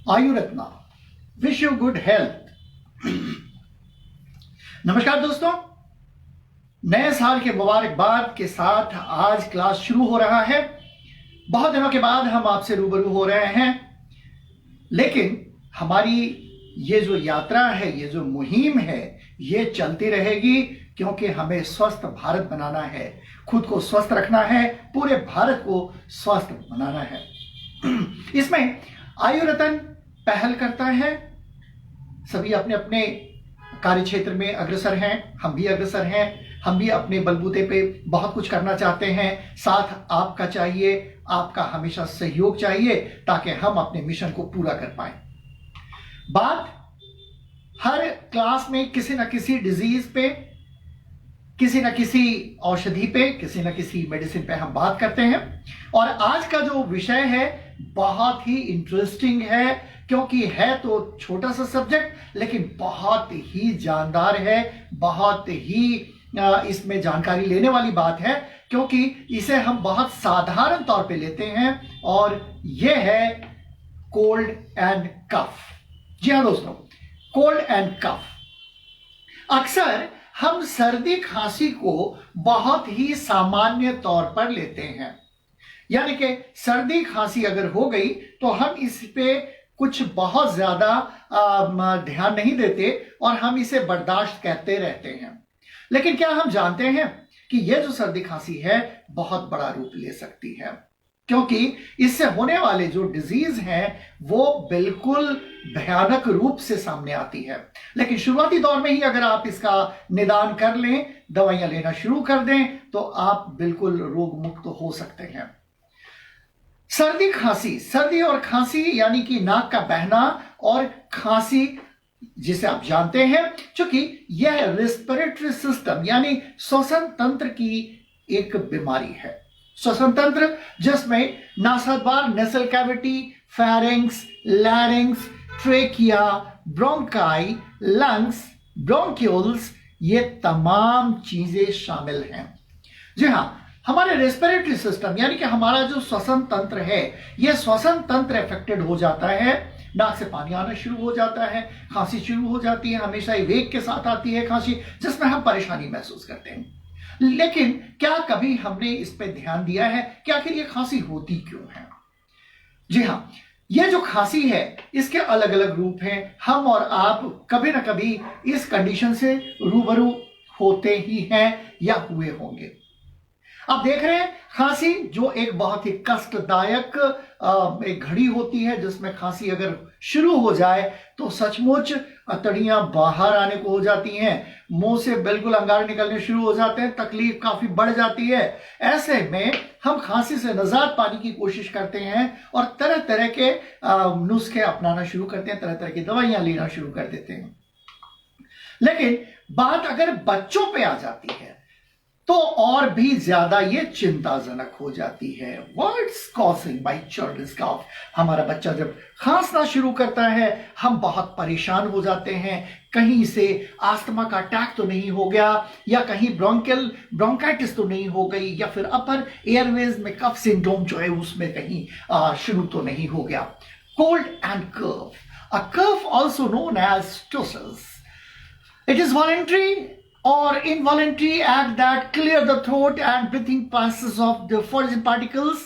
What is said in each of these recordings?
आयु Ratna, wish you good health. नमस्कार दोस्तों, नए साल के मुबारकबाद के साथ आज क्लास शुरू हो रहा है। बहुत दिनों के बाद हम आपसे रूबरू हो रहे हैं, लेकिन हमारी ये जो यात्रा है, ये जो मुहिम है, ये चलती रहेगी, क्योंकि हमें स्वस्थ भारत बनाना है, खुद को स्वस्थ रखना है, पूरे भारत को स्वस्थ बनाना है। इसमें आयु रतन पहल करता है। सभी अपने अपने कार्य क्षेत्र में अग्रसर हैं, हम भी अग्रसर हैं। हम भी अपने बलबूते पे बहुत कुछ करना चाहते हैं। साथ आपका चाहिए, आपका हमेशा सहयोग चाहिए, ताकि हम अपने मिशन को पूरा कर पाए। बात हर क्लास में किसी न किसी डिजीज पे, किसी न किसी औषधि पे, किसी न किसी मेडिसिन पे हम बात करते हैं। और आज का जो विषय है बहुत ही इंटरेस्टिंग है, क्योंकि है तो छोटा सा सब्जेक्ट, लेकिन बहुत ही जानदार है, बहुत ही इसमें जानकारी लेने वाली बात है, क्योंकि इसे हम बहुत साधारण तौर पे लेते हैं, और यह है कोल्ड एंड कफ। जी हाँ दोस्तों, कोल्ड एंड कफ। अक्सर हम सर्दी खांसी को बहुत ही सामान्य तौर पर लेते हैं, यानी कि सर्दी खांसी अगर हो गई तो हम इस पे कुछ बहुत ज्यादा ध्यान नहीं देते और हम इसे बर्दाश्त करते रहते हैं। लेकिन क्या हम जानते हैं कि यह जो सर्दी खांसी है बहुत बड़ा रूप ले सकती है, क्योंकि इससे होने वाले जो डिजीज हैं वो बिल्कुल भयानक रूप से सामने आती है। लेकिन शुरुआती दौर में ही अगर आप इसका निदान कर लें, दवाइयां लेना शुरू कर दें, तो आप बिल्कुल रोग मुक्त हो सकते हैं। सर्दी खांसी, सर्दी और खांसी यानी कि नाक का बहना और खांसी, जिसे आप जानते हैं, क्योंकि यह रेस्पिरेटरी सिस्टम यानी श्वसन तंत्र की एक बीमारी है। श्वसन तंत्र जिसमें नासाद्वार, nasal cavity, pharynx, larynx, trachea, bronchi, lungs, bronchioles, ये तमाम चीजें शामिल हैं। जी हां, हमारे रेस्पिरेटरी सिस्टम यानी कि हमारा जो श्वसन तंत्र है, यह श्वसन तंत्र इफेक्टेड हो जाता है। नाक से पानी आना शुरू हो जाता है, खांसी शुरू हो जाती है, हमेशा वेग के साथ आती है खांसी, जिसमें हम परेशानी महसूस करते हैं। लेकिन क्या कभी हमने इस पे ध्यान दिया है कि आखिर ये खांसी होती क्यों है? जी हां, ये जो खांसी है इसके अलग अलग रूप हैं। हम और आप कभी ना कभी इस कंडीशन से रूबरू होते ही हैं या हुए होंगे। आप देख रहे हैं खांसी जो एक बहुत ही कष्टदायक एक घड़ी होती है, जिसमें खांसी अगर शुरू हो जाए तो सचमुच अतड़ियां बाहर आने को हो जाती हैं, मुंह से बिल्कुल अंगारे निकलने शुरू हो जाते हैं, तकलीफ काफी बढ़ जाती है। ऐसे में हम खांसी से निजात पाने की कोशिश करते हैं और तरह तरह के नुस्खे अपनाना शुरू करते हैं, तरह तरह की दवाइयां लेना शुरू कर देते हैं। लेकिन बात अगर बच्चों पे आ जाती है तो और भी ज्यादा ये चिंताजनक हो जाती है। व्हाट्स कॉजिंग माय चिल्ड्रन्स कफ? हमारा बच्चा जब खांसना शुरू करता है हम बहुत परेशान हो जाते हैं। कहीं से आस्थमा का अटैक तो नहीं हो गया, या कहीं ब्रोंकाइटिस तो नहीं हो गई, या फिर अपर एयरवेज में कफ सिंड्रोम जो है उसमें कहीं शुरू तो नहीं हो गया। Cold and cough, a cough also known as tussis. It is voluntary or involuntary act that clear the throat and breathing passes of the foreign particles,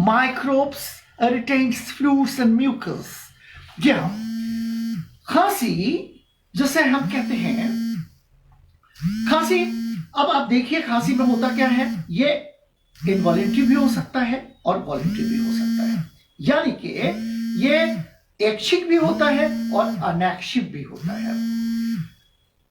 microbes, irritants, fluids and mucus. जी हाँ, खांसी जिसे हम कहते हैं खांसी, अब आप देखिए खांसी में होता क्या है, ये इनवॉलेंट्री भी हो सकता है और वॉलेंट्री भी हो सकता है, यानी कि ये ऐच्छिक भी होता है और अनैच्छिक भी होता है।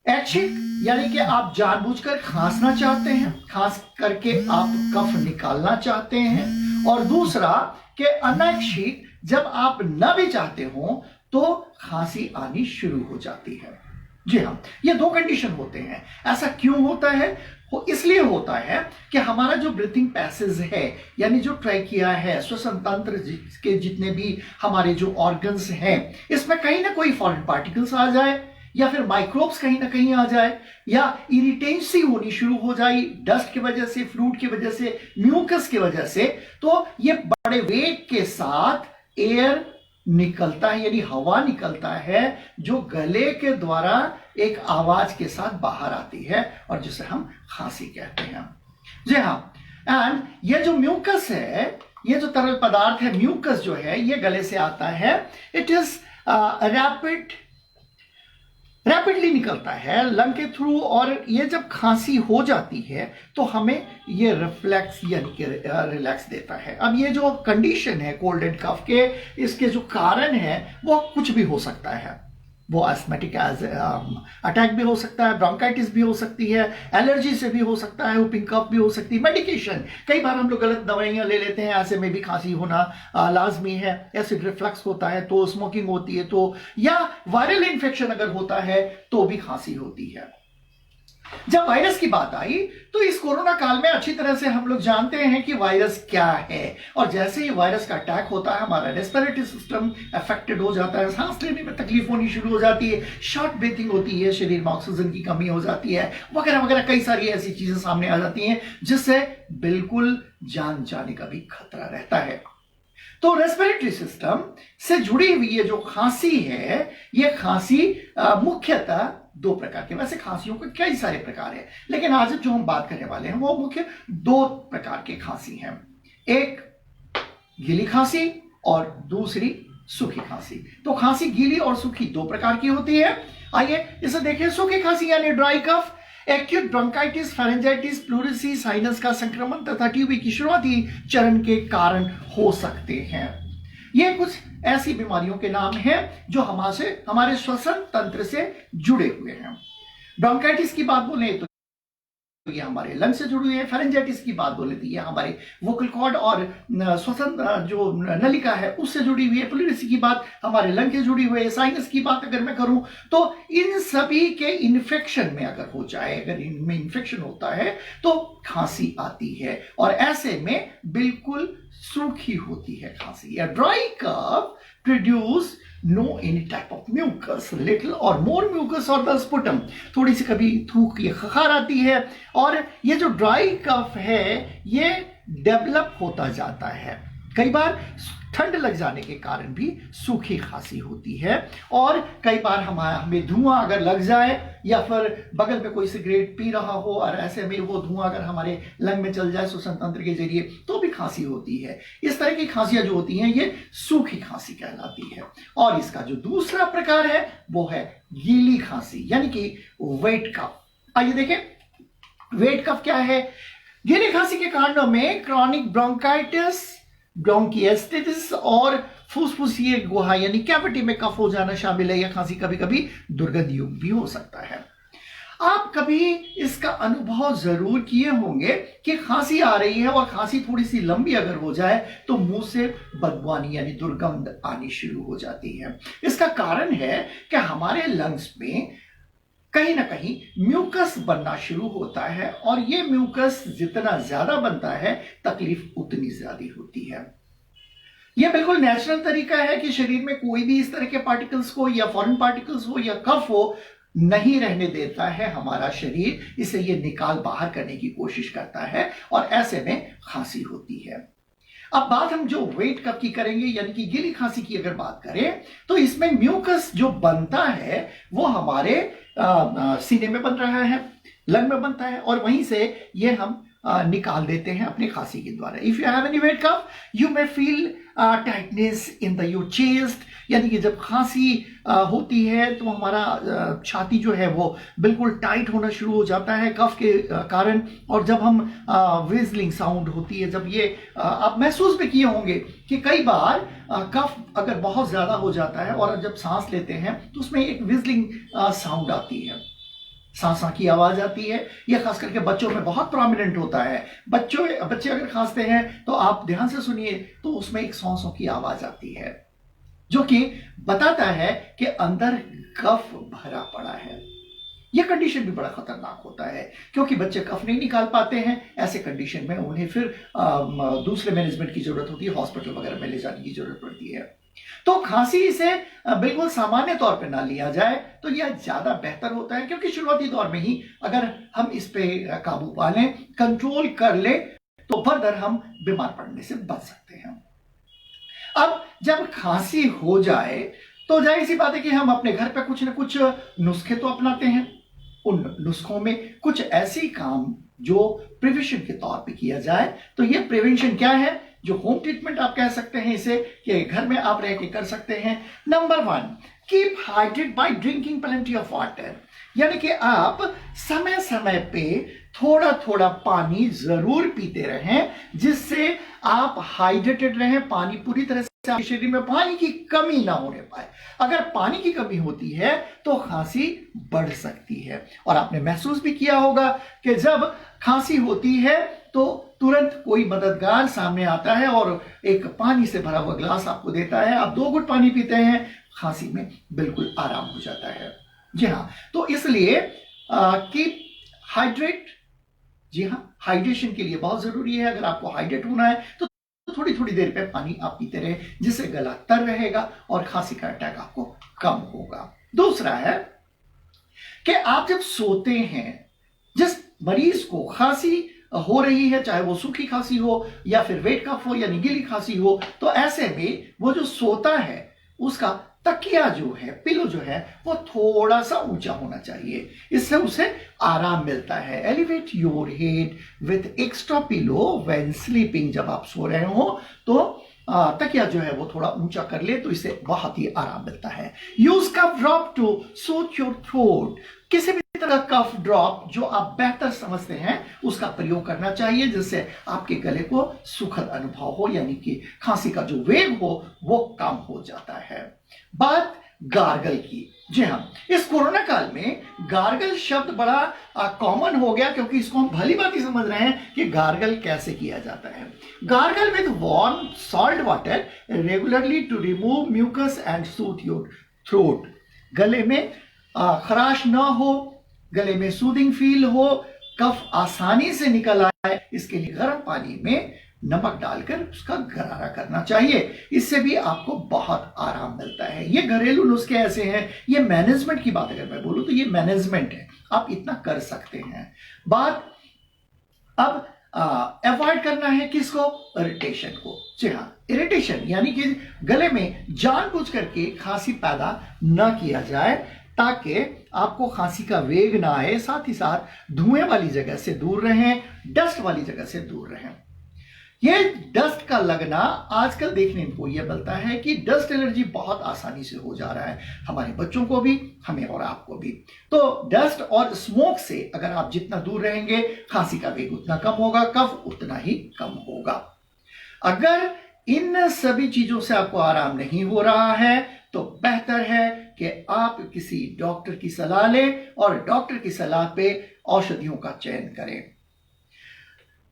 ऐच्छिक यानी कि आप जानबूझकर खांसना चाहते हैं, खांस करके आप कफ निकालना चाहते हैं, और दूसरा कि अनैच्छिक, जब आप न भी चाहते हो तो खांसी आनी शुरू हो जाती है। जी हाँ, ये दो कंडीशन होते हैं। ऐसा क्यों होता है? वो इसलिए होता है कि हमारा जो ब्रीथिंग पैसेज है, यानी जो ट्रैकिया है, श्वसन तंत्र के जितने भी हमारे जो ऑर्गन्स हैं, इसमें कहीं ना कोई फॉरेन पार्टिकल्स आ जाए, या फिर माइक्रोब्स कहीं ना कहीं आ जाए, या इरिटेंसी होनी शुरू हो जाए डस्ट की वजह से, फ्लूइड की वजह से, म्यूकस की वजह से, तो ये बड़े वेग के साथ एयर निकलता है, यानी हवा निकलता है जो गले के द्वारा एक आवाज के साथ बाहर आती है और जिसे हम खांसी कहते हैं। जी हाँ, एंड ये जो म्यूकस है, ये जो तरल पदार्थ है, म्यूकस जो है, ये गले से आता है। इट इज रैपिडली निकलता है लंग के थ्रू, और ये जब खांसी हो जाती है तो हमें ये रिफ्लेक्स यानी कि रिलैक्स देता है। अब ये जो कंडीशन है कोल्ड एंड कफ के, इसके जो कारण है वो कुछ भी हो सकता है। वो एस्थमेटिक अटैक भी हो सकता है, ब्रोंकाइटिस भी हो सकती है, एलर्जी से भी हो सकता है, व्होपिंग कफ भी हो सकती है, मेडिकेशन, कई बार हम लोग गलत दवाइयां ले लेते हैं, ऐसे में भी खांसी होना लाजमी है। एसिड रिफ्लक्स होता है तो, स्मोकिंग होती है तो, या वायरल इन्फेक्शन अगर होता है तो भी खांसी होती है। जब वायरस की बात आई तो इस कोरोना काल में अच्छी तरह से हम लोग जानते हैं कि वायरस क्या है, और जैसे ही वायरस का अटैक होता है हमारा रेस्पिरेटरी सिस्टम अफेक्टेड हो जाता है, सांस लेने में तकलीफ होनी शुरू हो जाती है, शॉर्ट ब्रीथिंग होती है, शरीर में ऑक्सीजन की कमी हो जाती है, वगैरह वगैरह कई सारी ऐसी चीजें सामने आ जाती हैं जिससे बिल्कुल जान जाने का भी खतरा रहता है। तो रेस्पिरेटरी सिस्टम से जुड़ी हुई ये जो खांसी है, ये खांसी मुख्यतः दो प्रकार के, वैसे खांसियों के कई सारे प्रकार हैं, लेकिन आज जो हम बात करने वाले हैं वो मुख्य दो प्रकार के खांसी हैं। एक गीली खांसी और दूसरी सूखी खांसी। तो खांसी गीली और सूखी दो प्रकार की होती है। आइए इसे देखें। सूखी खांसी यानी dry cough, acute bronchitis, pharyngitis, pleurisy, sinus का संक्रमण तथा टीबी की शुरुआती चरण के कारण हो सकते हैं। ये कुछ ऐसी बीमारियों के नाम हैं जो हमारे श्वसन तंत्र से जुड़े हुए हैं। ब्रोंकाइटिस की बात बोले तो ये हमारे लंग से जुड़ी हुई है। फेरेंजाइटिस की बात बोले तो ये हमारे वोकल कॉर्ड और श्वसन जो नलिका है उससे जुड़ी हुई है। प्लूरिसी की बात हमारे लंग से जुड़ी हुई है। साइनस की बात अगर मैं करूं तो इन सभी के इन्फेक्शन में अगर हो जाए, अगर इनमें इन्फेक्शन होता है तो खांसी आती है, और ऐसे में बिल्कुल सूखी होती है खांसी। Dry cough produce no any type of mucus, little or more mucus or the sputum, थोड़ी सी कभी थूक या खखार आती है, और ये जो ड्राई कफ है ये डेवलप होता जाता है। कई बार ठंड लग जाने के कारण भी सूखी खांसी होती है, और कई बार हमें धुआं अगर लग जाए या फिर बगल में कोई सिगरेट पी रहा हो और ऐसे में वो धुआं अगर हमारे लंग में चल जाए श्वसन तंत्र के जरिए तो भी खांसी होती है। इस तरह की खांसियां जो होती हैं ये सूखी खांसी कहलाती है। और इसका जो दूसरा प्रकार है वो है गीली खांसी यानी कि वेट कफ। आइए देखें वेट कफ क्या है। गीली खांसी के कारणों में क्रॉनिक ब्रोंकाइटिस, ब्रोंकिएस्टिस और फुसफुसीय गुहा यानी कैविटी में कफ हो जाना शामिल है। यह खांसी कभी कभी दुर्गंध युक्त भी हो सकता है। आप कभी इसका अनुभव जरूर किए होंगे कि खांसी आ रही है और खांसी थोड़ी सी लंबी अगर हो जाए तो मुंह से बदबू आनी यानी दुर्गंध आनी शुरू हो जाती है। इसका कारण है कि हमारे लंग्स में कहीं ना कहीं म्यूकस बनना शुरू होता है, और ये म्यूकस जितना ज्यादा बनता है तकलीफ उतनी ज्यादा होती है। यह बिल्कुल नेचुरल तरीका है कि शरीर में कोई भी इस तरह के पार्टिकल्स को या फॉरेन पार्टिकल्स हो या कफ हो नहीं रहने देता है हमारा शरीर, इसे ये निकाल बाहर करने की कोशिश करता है, और ऐसे में खांसी होती है। अब बात हम जो वेट कफ की करेंगे यानी कि गीली खांसी की अगर बात करें तो इसमें म्यूकस जो बनता है वो हमारे सीने में बन रहा है, लंग में बनता है, और वहीं से ये हम निकाल देते हैं अपनी खांसी के द्वारा। If you have any wet cough you may feel tightness in the your chest, यानी कि जब खांसी होती है तो हमारा छाती जो है वो बिल्कुल टाइट होना शुरू हो जाता है कफ के कारण, और जब हम विजलिंग साउंड होती है, जब ये आप महसूस भी किए होंगे कि कई बार कफ अगर बहुत ज्यादा हो जाता है और जब सांस लेते हैं तो उसमें एक विजलिंग साउंड आती है, सांसा की आवाज आती है। यह खास करके बच्चों में बहुत प्रोमिनेंट होता है। बच्चे अगर खांसते हैं तो आप ध्यान से सुनिए तो उसमें एक सौ की आवाज आती है जो कि बताता है कि अंदर कफ भरा पड़ा है। यह कंडीशन भी बड़ा खतरनाक होता है क्योंकि बच्चे कफ नहीं निकाल पाते हैं। ऐसे कंडीशन में उन्हें फिर दूसरे मैनेजमेंट की जरूरत होती है, हॉस्पिटल वगैरह में ले जाने की जरूरत पड़ती है। तो खांसी से बिल्कुल सामान्य तौर पे ना लिया जाए तो यह ज्यादा बेहतर होता है, क्योंकि शुरुआती दौर में ही अगर हम इस पे काबू पा लें, कंट्रोल कर ले, तो फर्दर हम बीमार पड़ने से बच सकते हैं। अब जब खांसी हो जाए तो जाहिर सी बात है कि हम अपने घर पे कुछ ना कुछ नुस्खे तो अपनाते हैं। उन नुस्खों में कुछ ऐसे काम जो प्रिवेंशन के तौर पे किया जाए, तो ये प्रिवेंशन क्या है, जो होम ट्रीटमेंट आप कह सकते हैं इसे, कि घर में आप रह के कर सकते हैं। Number 1, keep hydrated by drinking plenty of water, यानी कि आप समय समय पे थोड़ा थोड़ा पानी जरूर पीते रहें, जिससे आप हाइड्रेटेड रहें, पानी पूरी तरह से आपके शरीर में पानी की कमी ना होने पाए। अगर पानी की कमी होती है तो खांसी बढ़ सकती है। और आपने महसूस भी किया होगा कि जब खांसी होती है तो तुरंत कोई मददगार सामने आता है और एक पानी से भरा हुआ गिलास आपको देता है, आप 2 घुट पानी पीते हैं, खांसी में बिल्कुल आराम हो जाता है। जी हाँ, तो इसलिए कीप हाइड्रेट, जी हाँ, हाइड्रेशन के लिए बहुत जरूरी है। अगर आपको हाइड्रेट होना है तो थोड़ी थोड़ी देर पे पानी आप पीते रहे, जिससे गला तर रहेगा और खांसी का अटैक आपको कम होगा। दूसरा है कि आप जब सोते हैं, जिस मरीज को खांसी हो रही है, चाहे वो सूखी खांसी हो या फिर वेट कफ हो यानी गीली खांसी हो, तो ऐसे में वो जो सोता है उसका तकिया जो है, पिलो जो है, वो थोड़ा सा ऊंचा होना चाहिए, इससे उसे आराम मिलता है। Elevate your head with extra pillow when sleeping, जब आप सो रहे हो तो तकिया जो है वो थोड़ा ऊंचा कर ले तो इससे बहुत ही आराम मिलता है। Use cough drop to soothe your throat, किसी भी तरह कफ ड्रॉप जो आप बेहतर समझते हैं उसका प्रयोग करना चाहिए, जिससे आपके गले को सुखद अनुभव हो, यानी कि खांसी का जो वेग हो वो कम हो जाता है। बात गार्गल की, जी हाँ, इस कोरोना काल में गार्गल शब्द बड़ा कॉमन हो गया, क्योंकि इसको हम भली बात ही समझ रहे हैं कि गार्गल कैसे किया जाता है। Gargle with warm salt water regularly to remove mucus and soothe your throat, गले में खराश ना हो, गले में सूदिंग फील हो, कफ आसानी से निकल आए, इसके लिए गर्म पानी में नमक डालकर उसका गरारा करना चाहिए। इससे भी आपको बहुत आराम मिलता है। ये घरेलू नुस्खे ऐसे हैं, ये मैनेजमेंट की बात अगर मैं बोलूं तो ये मैनेजमेंट है, आप इतना कर सकते हैं। बात अब अवॉइड करना है किसको, इरिटेशन को। जी हाँ, इरिटेशन यानी कि गले में जानबूझ करके खांसी पैदा न किया जाए, ताकि आपको खांसी का वेग ना आए। साथ ही साथ धुएं वाली जगह से दूर रहें, डस्ट वाली जगह से दूर रहें। ये डस्ट का लगना आजकल देखने को यह मिलता है कि डस्ट एलर्जी बहुत आसानी से हो जा रहा है, हमारे बच्चों को भी, हमें और आपको भी। तो डस्ट और स्मोक से अगर आप जितना दूर रहेंगे, खांसी का वेग उतना कम होगा, कफ उतना ही कम होगा। अगर इन सभी चीजों से आपको आराम नहीं हो रहा है तो बेहतर है कि आप किसी डॉक्टर की सलाह लें और डॉक्टर की सलाह पे औषधियों का चयन करें।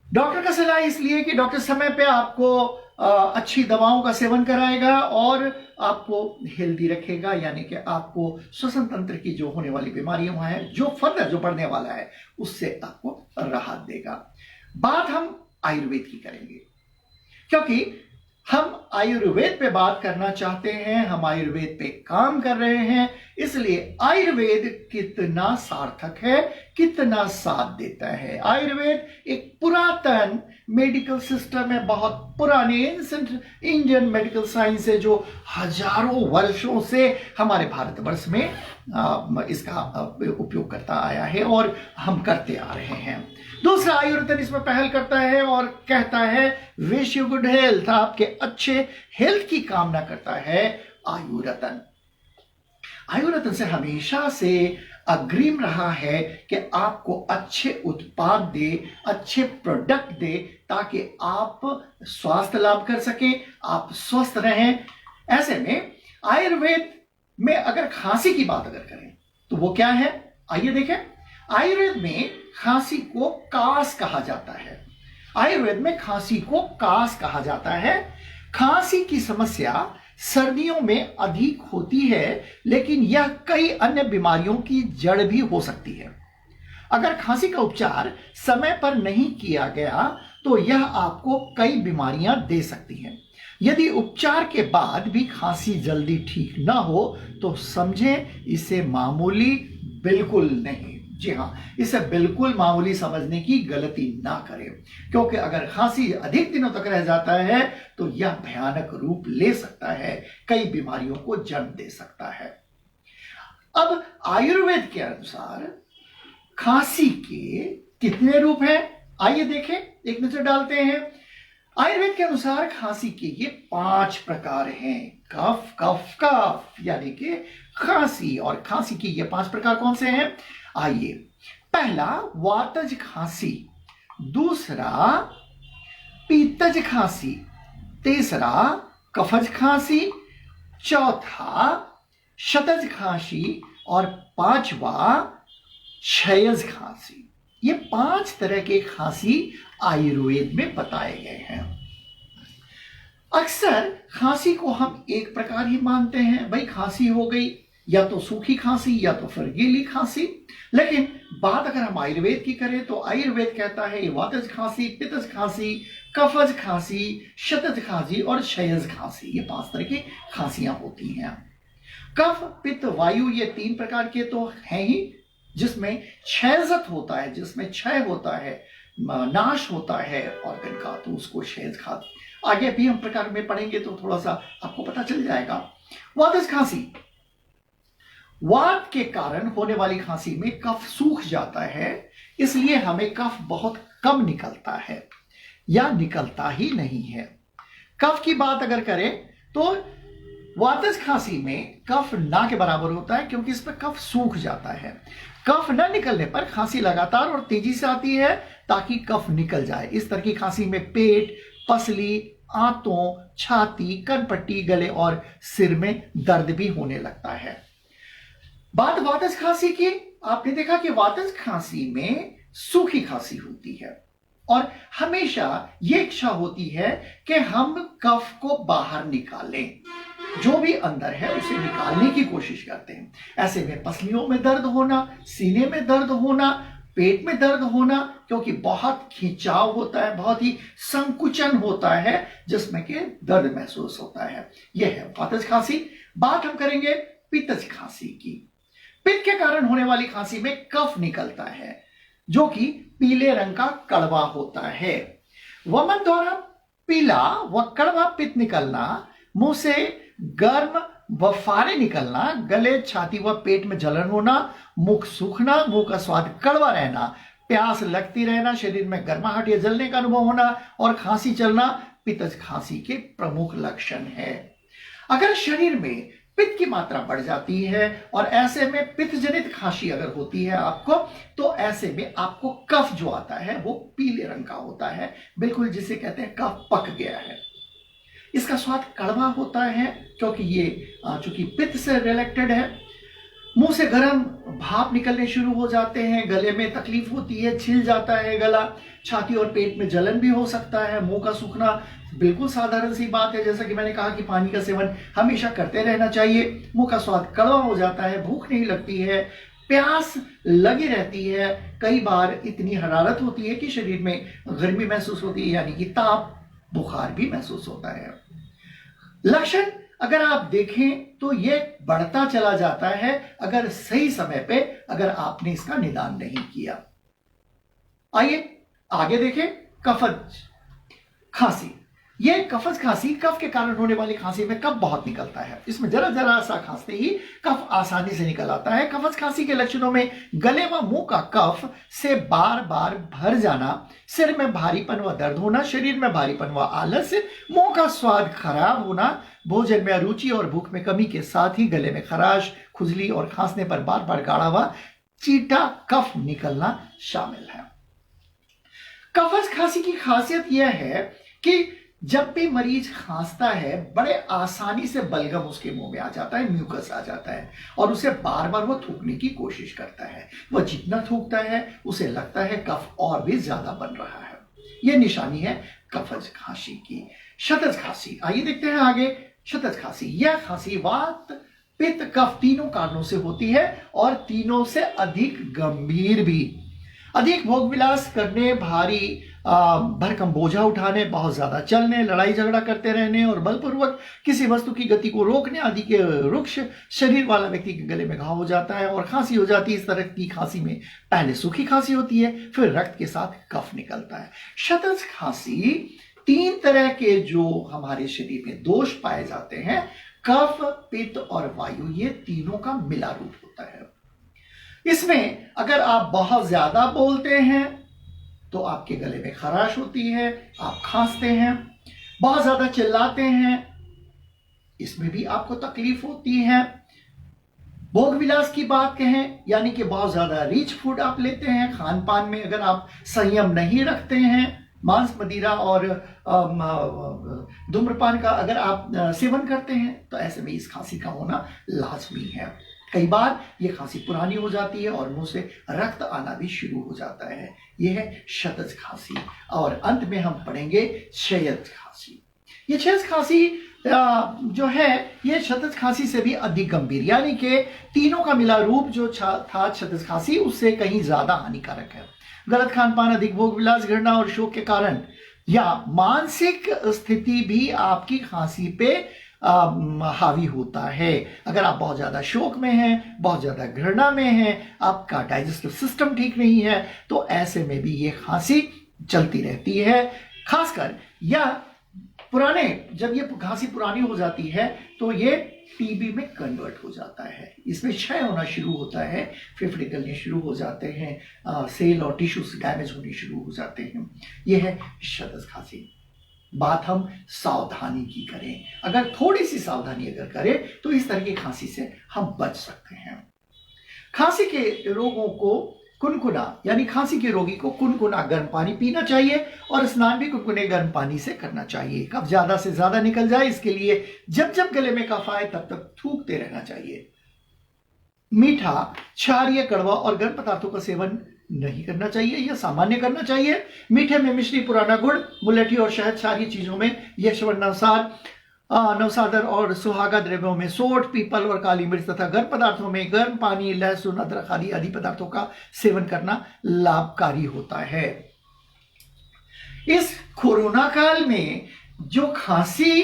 डॉक्टर का सलाह इसलिए कि डॉक्टर समय पे आपको अच्छी दवाओं का सेवन कराएगा और आपको हेल्दी रखेगा, यानी कि आपको श्वसन तंत्र की जो होने वाली बीमारियां हैं, जो फर्दर जो बढ़ने वाला है, उससे आपको राहत देगा। बात हम आयुर्वेद की करेंगे, क्योंकि हम आयुर्वेद पे बात करना चाहते हैं, हम आयुर्वेद पे काम कर रहे हैं, इसलिए आयुर्वेद कितना सार्थक है, कितना साथ देता है। आयुर्वेद एक पुरातन मेडिकल सिस्टम है, बहुत पुराने एंसेंट इंडियन मेडिकल साइंस है, जो हजारों वर्षों से हमारे भारतवर्ष में इसका उपयोग करता आया है और हम करते आ रहे हैं। दूसरा, आयुर्वेद इसमें पहल करता है और कहता है विश यू गुड हेल्थ, आपके अच्छे हेल्थ की कामना करता है आयुर्वेद। आयुर्वेद से हमेशा से अग्रिम रहा है कि आपको अच्छे उत्पाद दे, अच्छे प्रोडक्ट दे, ताकि आप स्वास्थ्य लाभ कर सकें, आप स्वस्थ रहें। ऐसे में आयुर्वेद में अगर खांसी की बात अगर करें तो वो क्या है, आइए देखें। आयुर्वेद में खांसी को कास कहा जाता है। आयुर्वेद में खांसी को कास कहा जाता है। खांसी की समस्या सर्दियों में अधिक होती है, लेकिन यह कई अन्य बीमारियों की जड़ भी हो सकती है। अगर खांसी का उपचार समय पर नहीं किया गया तो यह आपको कई बीमारियां दे सकती है। यदि उपचार के बाद भी खांसी जल्दी ठीक ना हो तो समझें इसे मामूली बिल्कुल नहीं। जी हाँ, इसे बिल्कुल मामूली समझने की गलती ना करें, क्योंकि अगर खांसी अधिक दिनों तक रह जाता है तो यह भयानक रूप ले सकता है, कई बीमारियों को जन्म दे सकता है। अब आयुर्वेद के अनुसार खांसी के कितने रूप हैं, आइए देखें, एक नजर डालते हैं। आयुर्वेद के अनुसार खांसी के ये 5 प्रकार हैं। कफ कफ कफ यानी कि खांसी, और खांसी के ये 5 प्रकार कौन से हैं, आइए। पहला वातज खांसी, दूसरा पीतज खांसी, तीसरा कफज खांसी, चौथा शतज खांसी, और पांचवा क्षयज खांसी। ये 5 तरह के खांसी आयुर्वेद में बताए गए हैं। अक्सर खांसी को हम एक प्रकार ही मानते हैं, भाई खांसी हो गई या तो सूखी खांसी या तो फिर गीली खांसी। लेकिन बात अगर हम आयुर्वेद की करें तो आयुर्वेद कहता है ये वातज खांसी, पित्तज खांसी, कफज खांसी, शतज खांसी और क्षयज खांसी, ये 5 तरह की खांसियां होती हैं। कफ पित्त वायु ये 3 प्रकार के तो हैं ही, जिसमें क्षयजत होता है, जिसमें क्षय होता है, नाश होता है ऑर्गन का, तो उसको क्षयज खांसी। आगे भी हम प्रकार में पढ़ेंगे तो थोड़ा सा आपको पता चल जाएगा। वातज खांसी, वात के कारण होने वाली खांसी में कफ सूख जाता है, इसलिए हमें कफ बहुत कम निकलता है या निकलता ही नहीं है। कफ की बात अगर करें तो वातज खांसी में कफ ना के बराबर होता है, क्योंकि इस पर कफ सूख जाता है। कफ न निकलने पर खांसी लगातार और तेजी से आती है ताकि कफ निकल जाए। इस तरह की खांसी में पेट, पसली, आंतों, छाती, कनपट्टी, गले और सिर में दर्द भी होने लगता है। बात वातज खांसी की, आपने देखा कि वातज खांसी में सूखी खांसी होती है और हमेशा ये इच्छा होती है कि हम कफ को बाहर निकालें, जो भी अंदर है उसे निकालने की कोशिश करते हैं। ऐसे में पसलियों में दर्द होना, सीने में दर्द होना, पेट में दर्द होना, क्योंकि बहुत खिंचाव होता है, बहुत ही संकुचन होता है, जिसमें कि दर्द महसूस होता है। यह है वातज खांसी। बात हम करेंगे पित्तज खांसी की। पित्त के कारण होने वाली खांसी में कफ निकलता है, जो कि पीले रंग का कड़वा होता है। वमन द्वारा पीला व कड़वा पित्त निकलना, मुंह से गर्म बफारे निकलना, गले, छाती व पेट में जलन होना, मुख सूखना, मुंह का स्वाद कड़वा रहना, प्यास लगती रहना, शरीर में गर्माहट या जलने का अनुभव होना और खांसी चलना पित्तज खांसी के प्रमुख लक्षण है। अगर शरीर में पित्त की मात्रा बढ़ जाती है और ऐसे में पित्त जनित खांसी अगर होती है आपको, तो ऐसे में आपको कफ जो आता है वो पीले रंग का होता है, बिल्कुल जिसे कहते हैं कफ पक गया है। इसका स्वाद कड़वा होता है, क्योंकि ये चूंकि पित्त से रिलेटेड है। मुंह से गर्म भाप निकलने शुरू हो जाते हैं, गले में तकलीफ होती है, छिल जाता है गला, छाती और पेट में जलन भी हो सकता है, मुंह का सूखना बिल्कुल साधारण सी बात है। जैसा कि मैंने कहा कि पानी का सेवन हमेशा करते रहना चाहिए। मुंह का स्वाद कड़वा हो जाता है, भूख नहीं लगती है, प्यास लगी रहती है, कई बार इतनी हरारत होती है कि शरीर में गर्मी महसूस होती है, यानी कि ताप, बुखार भी महसूस होता है। लक्षण अगर आप देखें तो ये बढ़ता चला जाता है अगर सही समय पे अगर आपने इसका निदान नहीं किया। आइए आगे देखें कफज खांसी। ये कफज खांसी कफ के कारण होने वाली खांसी में कफ बहुत निकलता है। इसमें जरा जरा सा खांसते ही कफ आसानी से निकल आता है। कफज खांसी के लक्षणों में गले व मुंह का कफ से बार बार भर जाना, सिर में भारीपन व दर्द होना, शरीर में भारीपन व आलस, मुंह का स्वाद खराब होना, भोजन में अरुचि और भूख में कमी के साथ ही गले में खराश, खुजली और खांसने पर बार बार गाढ़ा व चीटा कफ निकलना शामिल है। कफज खांसी की खासियत यह है कि जब भी मरीज खांसता है बड़े आसानी से बलगम उसके मुंह में आ जाता है, म्यूकस आ जाता है और उसे बार बार वो थूकने की कोशिश करता है। वह जितना थूकता है उसे लगता है कफ और भी ज्यादा बन रहा है। यह निशानी है कफज खांसी की। शतज खांसी, आइए देखते हैं आगे। शतज खांसी, यह खांसी वात, पित्त, कफ तीनों कारणों से होती है और तीनों से अधिक गंभीर भी। अधिक भोग विलास करने, भारी भरकम बोझा उठाने, बहुत ज्यादा चलने, लड़ाई झगड़ा करते रहने और बलपूर्वक किसी वस्तु की गति को रोकने आदि के रुक्ष शरीर वाला व्यक्ति के गले में घाव हो जाता है और खांसी हो जाती है। इस तरह की खांसी में पहले सूखी खांसी होती है, फिर रक्त के साथ कफ निकलता है। शतज खांसी 3 तरह के जो हमारे शरीर में दोष पाए जाते हैं, कफ, पित्त और वायु, ये तीनों का मिला रूप होता है। इसमें अगर आप बहुत ज्यादा बोलते हैं तो आपके गले में खराश होती है, आप खांसते हैं। बहुत ज्यादा चिल्लाते हैं, इसमें भी आपको तकलीफ होती है। भोग विलास की बात कहें, यानी कि बहुत ज्यादा रिच फूड आप लेते हैं, खान पान में अगर आप संयम नहीं रखते हैं, मांस, मदिरा और धूम्रपान का अगर आप सेवन करते हैं, तो ऐसे में इस खांसी का होना लाजमी है। कई बार ये खांसी पुरानी हो जाती है और मुंह से रक्त आना भी शुरू हो जाता है। यह है शतज खांसी। और अंत में हम पढ़ेंगे क्षयज खांसी। ये क्षयज खांसी जो है, ये शतज खांसी से भी अधिक गंभीर, यानी कि तीनों का मिला रूप जो था शतज खांसी, उससे कहीं ज्यादा हानिकारक है। गलत खान पान, अधिक भोग विलास, घृणा और शोक के कारण या मानसिक स्थिति भी आपकी खांसी पे हावी होता है। अगर आप बहुत ज्यादा शोक में हैं, बहुत ज्यादा घृणा में हैं, आपका डाइजेस्टिव सिस्टम ठीक नहीं है, तो ऐसे में भी ये खांसी चलती रहती है। खासकर या पुराने, जब ये खांसी पुरानी हो जाती है तो ये टीबी में कन्वर्ट हो जाता है। इसमें क्षय होना शुरू होता है, फेफड़े गलने शुरू हो जाते हैं, सेल और टिश्यूज डैमेज होने शुरू हो जाते हैं। यह है शतज खांसी। बात हम सावधानी की करें, अगर थोड़ी सी सावधानी अगर करें तो इस तरह की खांसी से हम बच सकते हैं। खांसी के रोगों को कुनकुना, यानी खांसी के रोगी को कुनकुना गर्म पानी पीना चाहिए और स्नान भी कुनकुने गर्म पानी से करना चाहिए। कफ ज्यादा से ज्यादा निकल जाए, इसके लिए जब जब गले में कफ आए तब तक थूकते रहना चाहिए। मीठा, क्षारीय, कड़वा और गर्म पदार्थों का सेवन नहीं करना चाहिए, यह सामान्य करना चाहिए। मीठे में मिश्री, पुराना गुड़, मुलठी और शहद, क्षारीय चीजों में यशवंतनुसार, नवसादर और सुहागा द्रव्यों में सोठ, पीपल और काली मिर्च तथा गर्म पदार्थों में गर्म पानी, लहसुन, अदरक आदि पदार्थों का सेवन करना लाभकारी होता है। इस कोरोना काल में जो खांसी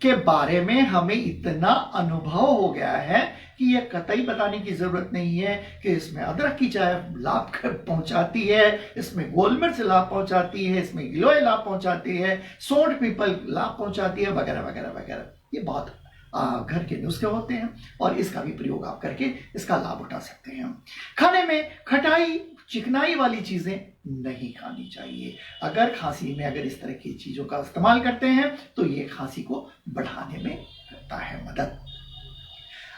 के बारे में हमें इतना अनुभव हो गया है कि यह कतई बताने की जरूरत नहीं है कि इसमें अदरक की चाय लाभ पहुंचाती है, इसमें गोल मिर्च लाभ पहुंचाती है, इसमें गिलोय लाभ पहुंचाती है, सोंठ पीपल लाभ पहुंचाती है, वगैरह वगैरह वगैरह। ये बहुत घर के नुस्खे होते हैं और इसका भी प्रयोग आप करके इसका लाभ उठा सकते हैं। खाने में खटाई, चिकनाई वाली चीजें नहीं खानी चाहिए। अगर खांसी में अगर इस तरह की चीजों का इस्तेमाल करते हैं तो ये खांसी को बढ़ाने में करता है मदद।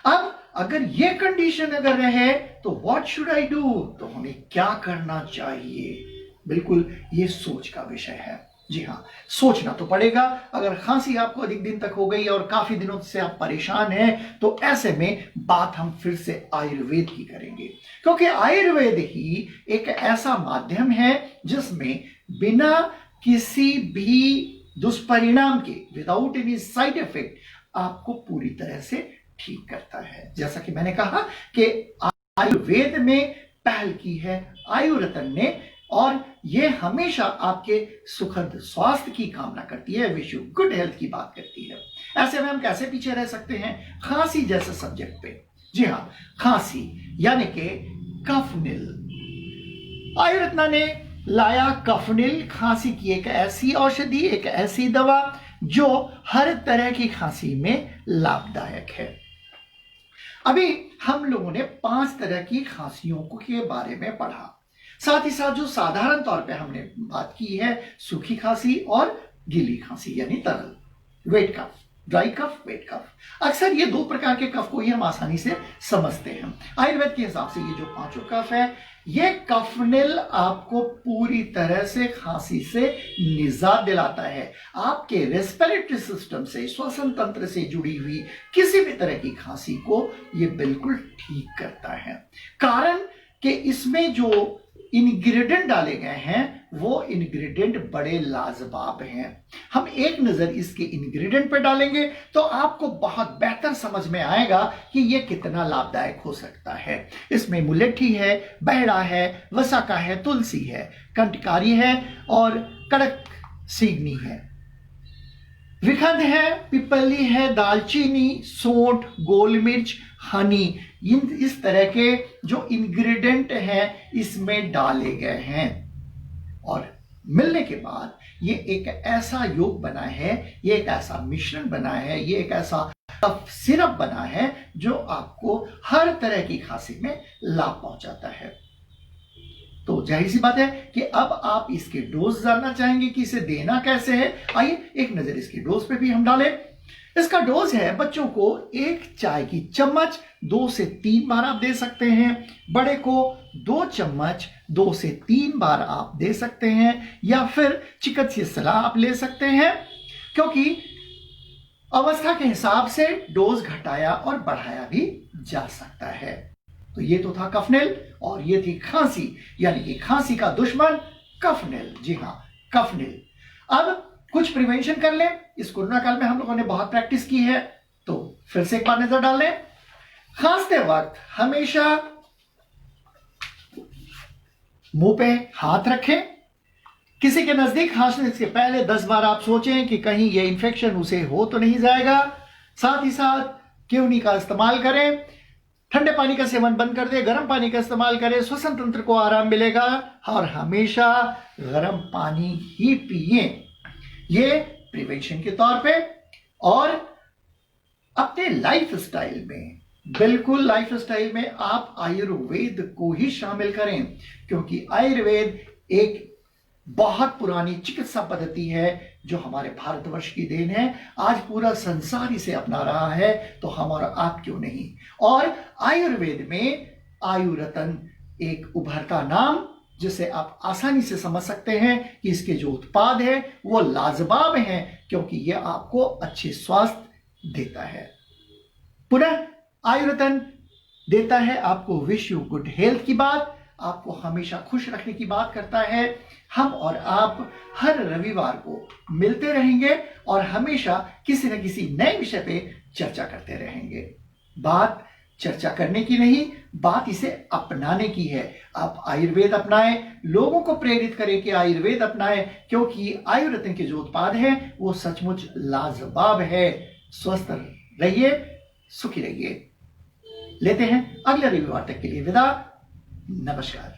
अब अगर ये कंडीशन अगर रहे तो व्हाट शुड आई डू, तो हमें क्या करना चाहिए? बिल्कुल ये सोच का विषय है। जी हाँ, सोचना तो पड़ेगा। अगर खांसी आपको अधिक दिन तक हो गई और काफी दिनों से आप परेशान हैं, तो ऐसे में बात हम फिर से आयुर्वेद की करेंगे, क्योंकि आयुर्वेद ही एक ऐसा माध्यम है जिसमें बिना किसी भी दुष्परिणाम के, विदाउट एनी साइड इफेक्ट, आपको पूरी तरह से ठीक करता है। जैसा कि मैंने कहा कि आयुर्वेद में पहल की है आयुरतन ने, और ये हमेशा आपके सुखद स्वास्थ्य की कामना करती है, विश यू गुड हेल्थ की बात करती है। ऐसे में हम कैसे पीछे रह सकते हैं खांसी जैसे सब्जेक्ट पे? जी हाँ, खांसी यानी कि कफनिल। आयुर्वेद ने लाया कफनिल, खांसी की एक ऐसी औषधि, एक ऐसी दवा जो हर तरह की खांसी में लाभदायक है। अभी हम लोगों ने 5 तरह की खांसियों के बारे में पढ़ा, साथ ही साथ जो साधारण तौर पे हमने बात की है सूखी खांसी और गीली खांसी यानी तरल, वेट कफ, ड्राई कफ, वेट कफ। अक्सर ये 2 प्रकार के कफ को ही हम आसानी से समझते हैं। आयुर्वेद के हिसाब से ये जो 5 कफ है, ये कफनिल आपको पूरी तरह से खांसी से निजात दिलाता है। आपके रेस्पिरेटरी सिस्टम से, श्वसन तंत्र से जुड़ी हुई किसी भी तरह की खांसी को ये बिल्कुल ठीक करता है। कारण कि इसमें जो इंग्रेडिएंट डाले गए हैं वो इंग्रेडिएंट बड़े लाजवाब हैं। हम एक नजर इसके इंग्रेडिएंट पर डालेंगे तो आपको बहुत बेहतर समझ में आएगा कि ये कितना लाभदायक हो सकता है। इसमें मुलेठी है, बहड़ा है, वसाका है, तुलसी है, कंटकारी है और कड़क सीगनी है, विखंड है, पिपली है, दालचीनी, सौंठ, गोल मिर्च, हनी, इस तरह के जो इंग्रेडिएंट हैं इसमें डाले गए हैं और मिलने के बाद ये एक ऐसा योग बना है, ये एक ऐसा मिश्रण बना है, ये एक ऐसा सिरप बना है जो आपको हर तरह की खांसी में लाभ पहुंचाता है। तो जाहिर सी बात है कि अब आप इसके डोज जानना चाहेंगे कि इसे देना कैसे है। आइए एक नजर इसकी डोज पे भी हम डालें। इसका डोज है बच्चों को 1 चाय की चम्मच 2 से 3 बार आप दे सकते हैं, बड़े को 2 चम्मच 2 से 3 बार आप दे सकते हैं, या फिर चिकित्सकीय सलाह आप ले सकते हैं, क्योंकि अवस्था के हिसाब से डोज घटाया और बढ़ाया भी जा सकता है। तो ये तो था कफनेल और ये थी खांसी, यानी कि खांसी का दुश्मन कफनेल। जी हां, कफनेल। अब कुछ प्रिवेंशन कर लें। इस कोरोना काल में हम लोगों ने बहुत प्रैक्टिस की है, तो फिर से एक बार नजर डाल लें। खांसते वक्त हमेशा मुंह पे हाथ रखें। किसी के नजदीक खांसने से पहले 10 बार आप सोचें कि कहीं ये इन्फेक्शन उसे हो तो नहीं जाएगा। साथ ही साथ केवनी का इस्तेमाल करें, ठंडे पानी का सेवन बंद कर दे, गर्म पानी का इस्तेमाल करें, श्वसन तंत्र को आराम मिलेगा और हमेशा गर्म पानी ही पिए। ये प्रिवेंशन के तौर पे। और अपने लाइफ स्टाइल में, बिल्कुल लाइफ स्टाइल में आप आयुर्वेद को ही शामिल करें, क्योंकि आयुर्वेद एक बहुत पुरानी चिकित्सा पद्धति है जो हमारे भारतवर्ष की देन है। आज पूरा संसार इसे अपना रहा है, तो हम और आप क्यों नहीं। और आयुर्वेद में आयुरतन एक उभरता नाम, जिसे आप आसानी से समझ सकते हैं कि इसके जो उत्पाद है वो लाजवाब हैं, क्योंकि यह आपको अच्छे स्वास्थ्य देता है। पुनः आयुरतन देता है आपको विश यू गुड हेल्थ की बात, आपको हमेशा खुश रखने की बात करता है। हम और आप हर रविवार को मिलते रहेंगे और हमेशा किसी न किसी नए विषय पे चर्चा करते रहेंगे। बात चर्चा करने की नहीं, बात इसे अपनाने की है। आप आयुर्वेद अपनाएं, लोगों को प्रेरित करें कि आयुर्वेद अपनाएं, क्योंकि आयुर्वेद के जो उत्पाद हैं वो सचमुच लाजवाब है। स्वस्थ रहिए, सुखी रहिए। लेते हैं अगले रविवार तक के लिए विदा। नमस्कार।